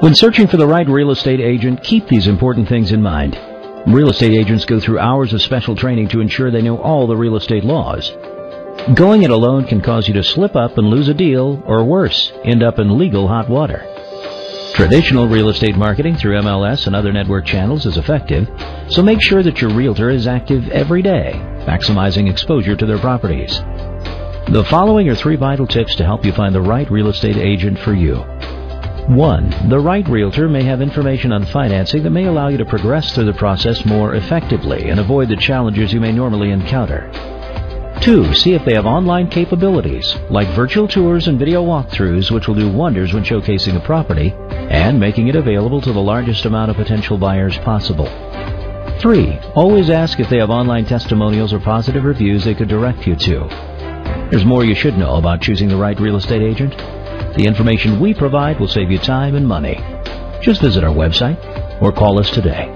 When searching for the right real estate agent, keep these important things in mind. Real estate agents go through hours of special training to ensure they know all the real estate laws. Going it alone can cause you to slip up and lose a deal, or worse, end up in legal hot water. Traditional real estate marketing through MLS and other network channels is effective, so make sure that your realtor is active every day, maximizing exposure to their properties. The following are 3 vital tips to help you find the right real estate agent for you. 1. The right realtor may have information on financing that may allow you to progress through the process more effectively and avoid the challenges you may normally encounter. 2. See if they have online capabilities, like virtual tours and video walkthroughs, which will do wonders when showcasing a property and making it available to the largest amount of potential buyers possible. 3. Always ask if they have online testimonials or positive reviews they could direct you to. There's more you should know about choosing the right real estate agent. The information we provide will save you time and money. Just visit our website or call us today.